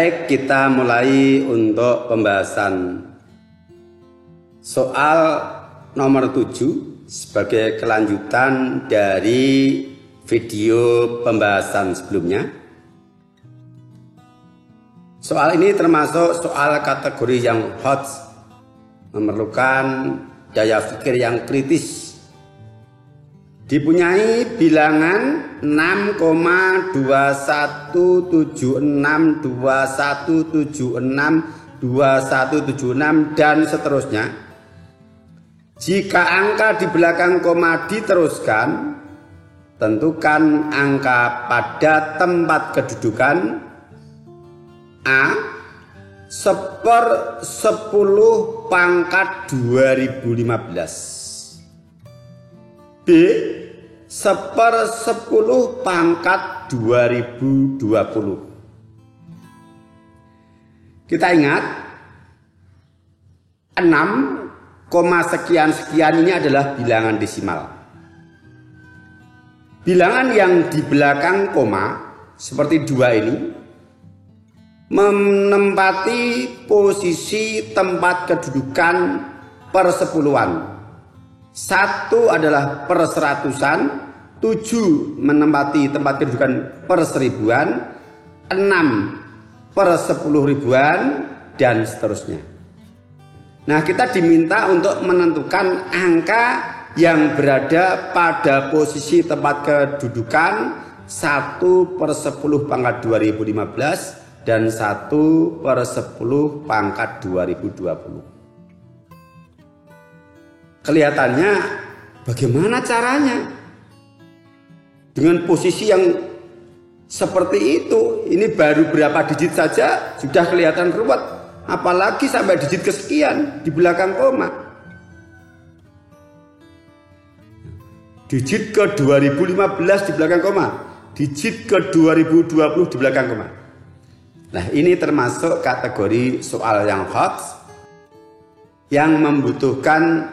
Baik, kita mulai untuk pembahasan soal nomor 7 sebagai kelanjutan dari video pembahasan sebelumnya. Soal ini termasuk soal kategori yang hot, memerlukan daya pikir yang kritis. Dipunyai bilangan 6,217621762176 dan seterusnya. Jika angka di belakang koma diteruskan, tentukan angka pada tempat kedudukan A 1/10 pangkat 2015, B 1/10 pangkat 2020. Kita ingat 6, sekian ini adalah bilangan desimal. Bilangan yang di belakang koma seperti 2 ini menempati posisi tempat kedudukan persepuluhan. 1 adalah per seratusan, 7 menempati tempat kedudukan per seribuan, 6 per 10 ribuan, dan seterusnya. Nah, kita diminta untuk menentukan angka yang berada pada posisi tempat kedudukan 1/10 pangkat 2015 dan 1/10 pangkat 2020. Kelihatannya bagaimana caranya? Dengan posisi yang seperti itu, ini baru berapa digit saja sudah kelihatan ruwet, apalagi sampai digit kesekian di belakang koma. Digit ke 2015 di belakang koma, digit ke 2020 di belakang koma. Nah, ini termasuk kategori soal yang hot, yang membutuhkan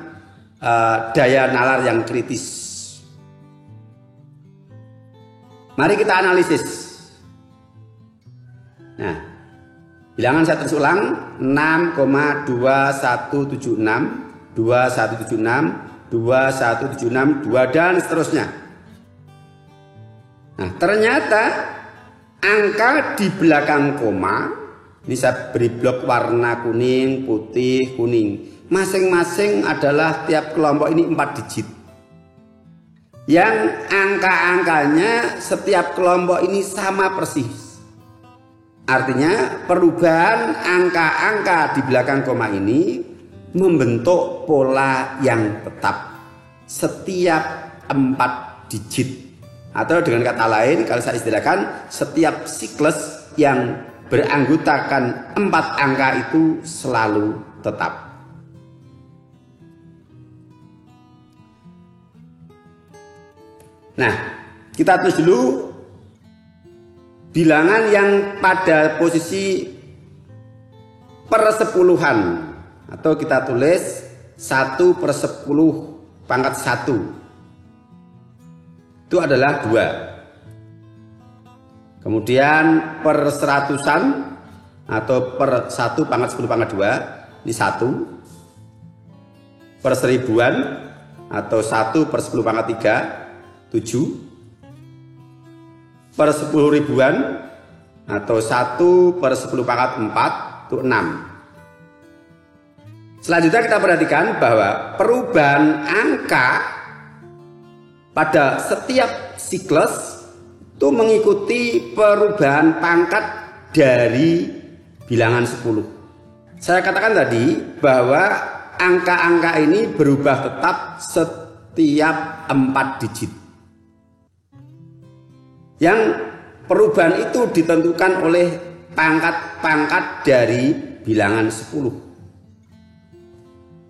daya nalar yang kritis. Mari kita analisis. Nah, bilangan saya terus ulang, 6,2176 2176 2176 2 dan seterusnya. Nah, ternyata angka di belakang koma ini saya beri blok warna kuning, putih, kuning. Masing-masing adalah tiap kelompok ini 4 digit. Yang angka-angkanya setiap kelompok ini sama persis. Artinya perubahan angka-angka di belakang koma ini membentuk pola yang tetap setiap 4 digit. Atau dengan kata lain, kalau saya istilahkan, setiap siklus yang beranggotakan 4 angka itu selalu tetap. Nah, kita tulis dulu bilangan yang pada posisi persepuluhan, atau kita tulis 1/10 pangkat 1. Itu adalah 2. Kemudian per seratusan atau per 1 pangkat 10 pangkat 2 ini 1. Per seribuan atau 1/10 pangkat 3 7. Per 10 ribuan atau 1/10 pangkat 4 itu 6. Selanjutnya kita perhatikan bahwa perubahan angka pada setiap siklus itu mengikuti perubahan pangkat dari bilangan 10. Saya katakan tadi bahwa angka-angka ini berubah tetap setiap 4 digit. Yang perubahan itu ditentukan oleh pangkat-pangkat dari bilangan 10.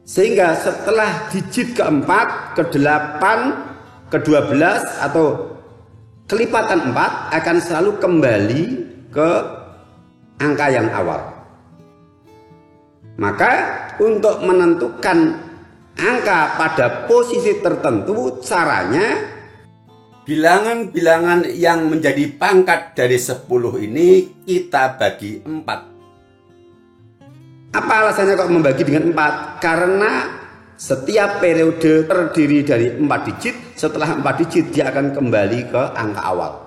Sehingga setelah digit keempat, ke-8, ke-12 atau kelipatan 4 akan selalu kembali ke angka yang awal. Maka untuk menentukan angka pada posisi tertentu, caranya Bilangan-bilangan yang menjadi pangkat dari 10 ini kita bagi 4. Apa alasannya kok membagi dengan 4? Karena setiap periode terdiri dari 4 digit. Setelah 4 digit dia akan kembali ke angka awal.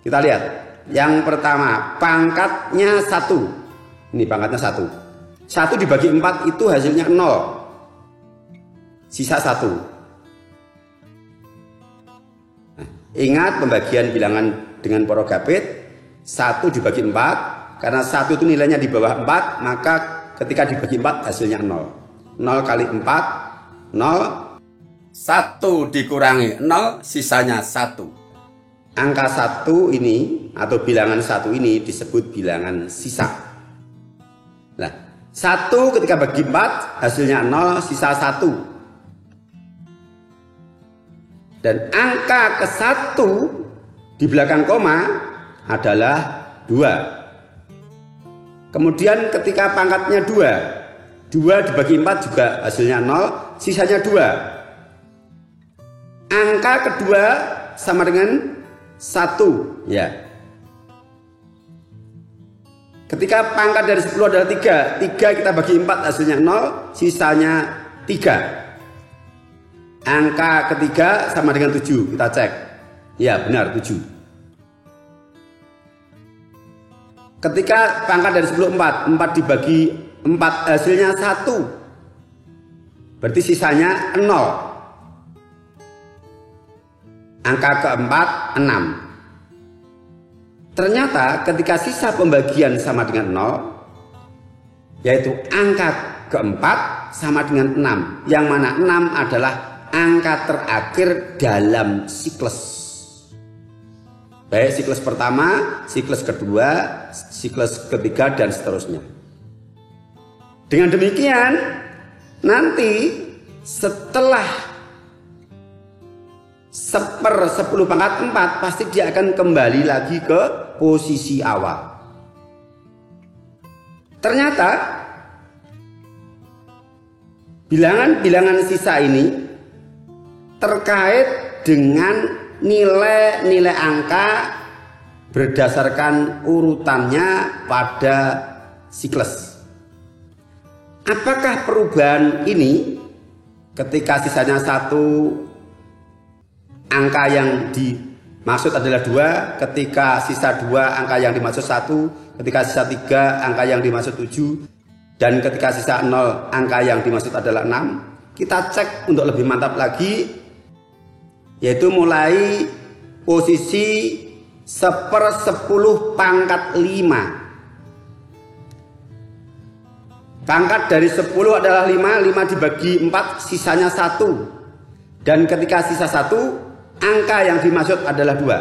Kita lihat. Yang pertama, pangkatnya 1. Ini pangkatnya 1. 1 dibagi 4 itu hasilnya 0. Sisa 1. Nah, ingat pembagian bilangan dengan porogapit. 1 dibagi 4. Karena 1 itu nilainya di bawah 4, maka ketika dibagi 4 hasilnya 0. 0 kali 4, 0. 1 dikurangi 0, sisanya 1. Angka 1 ini atau bilangan 1 ini disebut bilangan sisa. Nah, 1 ketika bagi 4 hasilnya 0, sisa 1. Dan angka ke-1 di belakang koma adalah 2. Kemudian ketika pangkatnya 2 dibagi 4 juga hasilnya 0, sisanya 2. Angka kedua sama dengan 1, ya. Ketika pangkat dari 10 adalah 3 kita bagi 4 hasilnya 0, sisanya 3. Angka ketiga sama dengan 7, kita cek. Ya benar, 7. Ketika pangkat dari 10 4 dibagi 4 hasilnya 1. Berarti sisanya 0. Angka keempat 6. Ternyata ketika sisa pembagian sama dengan 0, yaitu angka keempat sama dengan 6. Yang mana 6 adalah angka terakhir dalam siklus. Baik siklus pertama, siklus kedua, siklus ketiga, dan seterusnya. Dengan demikian, nanti setelah 1/10 pangkat 4 pasti dia akan kembali lagi ke posisi awal. Ternyata bilangan-bilangan sisa ini terkait dengan nilai-nilai angka berdasarkan urutannya pada siklus. Apakah perubahan ini ketika sisanya 1 angka yang dimaksud adalah 2, ketika sisa 2 angka yang dimaksud 1, ketika sisa 3 angka yang dimaksud 7, dan ketika sisa 0 angka yang dimaksud adalah 6. Kita cek untuk lebih mantap lagi, yaitu mulai posisi 1/10 pangkat 5. Pangkat dari 10 adalah 5, 5 dibagi 4 sisanya 1. Dan ketika sisa 1, angka yang dimaksud adalah 2.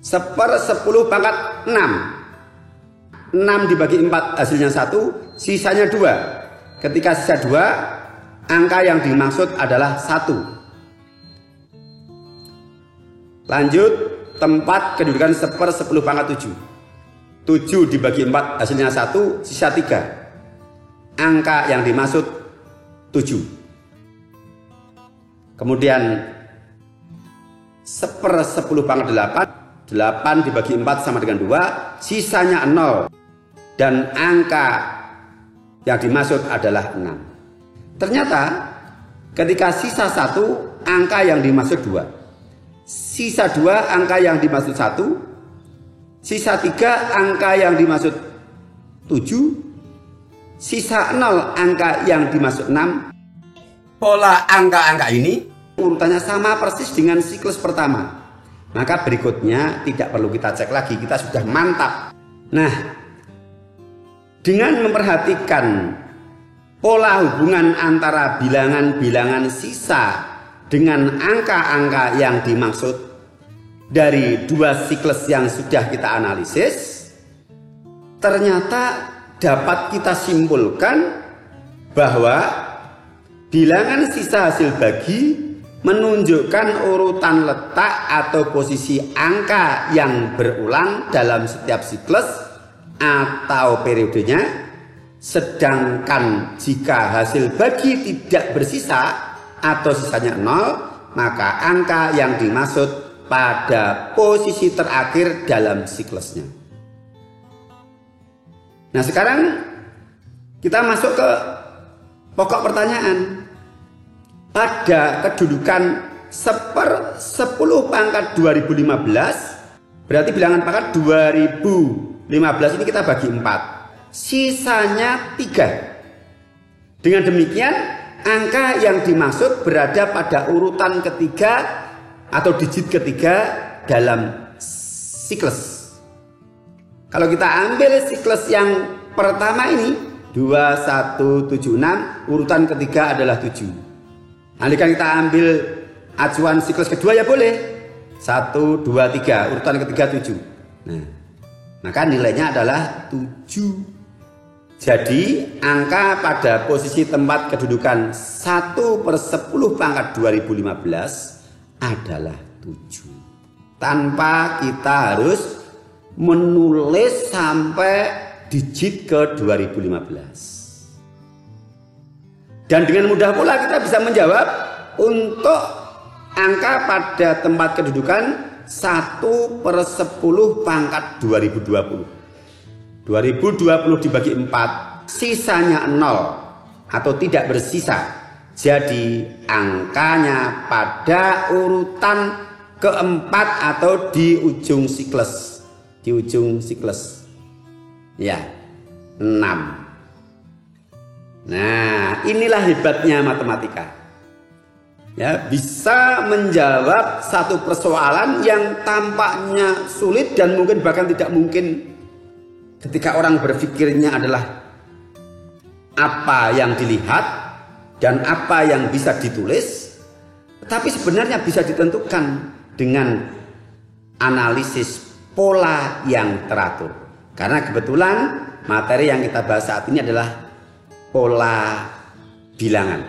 Seper-10 pangkat 6. 6 dibagi 4 hasilnya 1, sisanya 2. Ketika sisa 2, angka yang dimaksud adalah 1. Lanjut, tempat kedudukan 1/10 pangkat 7. 7 dibagi 4 hasilnya 1, sisa 3. Angka yang dimaksud 7. Kemudian 1/10 pangkat 8. 8 dibagi 4 sama dengan 2, sisanya 0. Dan angka yang dimaksud adalah 6. Ternyata ketika sisa 1, angka yang dimaksud 2. Sisa 2, angka yang dimaksud 1. Sisa 3, angka yang dimaksud 7. Sisa 0, angka yang dimaksud 6. Pola angka-angka ini urutannya sama persis dengan siklus pertama. Maka berikutnya tidak perlu kita cek lagi, kita sudah mantap. Nah, dengan memperhatikan pola hubungan antara bilangan-bilangan sisa dengan angka-angka yang dimaksud dari 2 siklus yang sudah kita analisis, ternyata dapat kita simpulkan bahwa bilangan sisa hasil bagi menunjukkan urutan letak atau posisi angka yang berulang dalam setiap siklus atau periodenya Sedangkan jika hasil bagi tidak bersisa atau sisanya 0, maka angka yang dimaksud pada posisi terakhir dalam siklusnya. Nah, sekarang kita masuk ke pokok pertanyaan. Pada kedudukan 1/10 pangkat 2015, berarti bilangan pangkat 2015 ini kita bagi 4, sisanya 3. Dengan demikian angka yang dimaksud berada pada urutan ketiga atau digit ketiga dalam siklus. Kalau kita ambil siklus yang pertama ini 2176, urutan ketiga adalah 7. Andaikan kita ambil acuan siklus kedua ya boleh 1, 2, 3, urutan ketiga 7. Nah, maka nilainya adalah 7. Jadi angka pada posisi tempat kedudukan 1/10 pangkat 2015 adalah 7. Tanpa kita harus menulis sampai digit ke 2015. Dan dengan mudah pula kita bisa menjawab untuk angka pada tempat kedudukan 1/10 pangkat 2020. 2020 dibagi 4, sisanya 0 atau tidak bersisa. Jadi angkanya pada urutan keempat atau di ujung siklus. Di ujung siklus. Ya, 6. Nah, inilah hebatnya matematika. Ya, bisa menjawab satu persoalan yang tampaknya sulit dan mungkin bahkan tidak mungkin ketika orang berpikirnya adalah apa yang dilihat dan apa yang bisa ditulis, tetapi sebenarnya bisa ditentukan dengan analisis pola yang teratur. Karena kebetulan materi yang kita bahas saat ini adalah pola bilangan.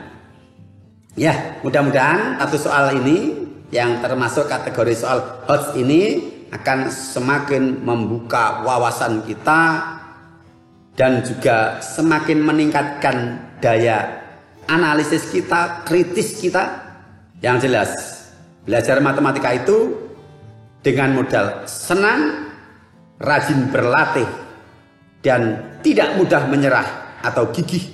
Ya, mudah-mudahan satu soal ini yang termasuk kategori soal HOTS ini akan semakin membuka wawasan kita dan juga semakin meningkatkan daya analisis kita, kritis kita. Yang jelas, belajar matematika itu dengan modal senang, rajin berlatih, dan tidak mudah menyerah atau gigih.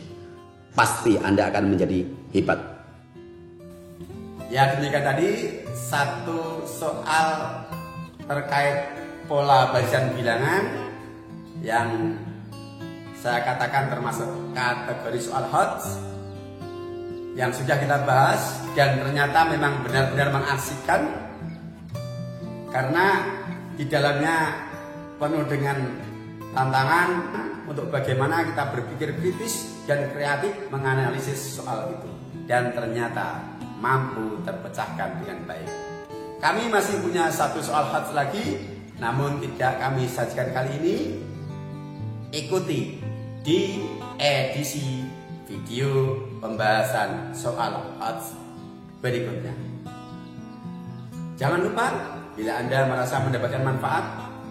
Pasti Anda akan menjadi hebat. Ya, demikian tadi satu soal terkait pola barisan bilangan yang saya katakan termasuk kategori soal HOTS yang sudah kita bahas dan ternyata memang benar-benar mengasihkan karena di dalamnya penuh dengan tantangan untuk bagaimana kita berpikir kritis dan kreatif menganalisis soal itu, dan ternyata mampu terpecahkan dengan baik. Kami masih punya satu soal HOTS lagi, namun tidak kami sajikan kali ini. Ikuti di edisi video pembahasan soal HOTS berikutnya. Jangan lupa, bila Anda merasa mendapatkan manfaat,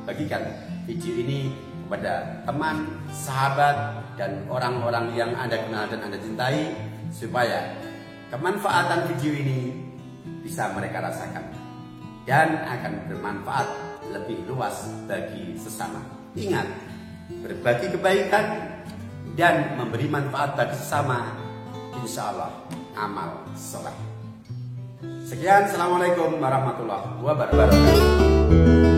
bagikan video ini kepada teman, sahabat, dan orang-orang yang Anda kenal dan Anda cintai, supaya kemanfaatan video ini bisa mereka rasakan dan akan bermanfaat lebih luas bagi sesama. Ingat, berbagi kebaikan dan memberi manfaat bagi sesama, insya Allah amal soleh. Sekian, assalamualaikum warahmatullahi wabarakatuh.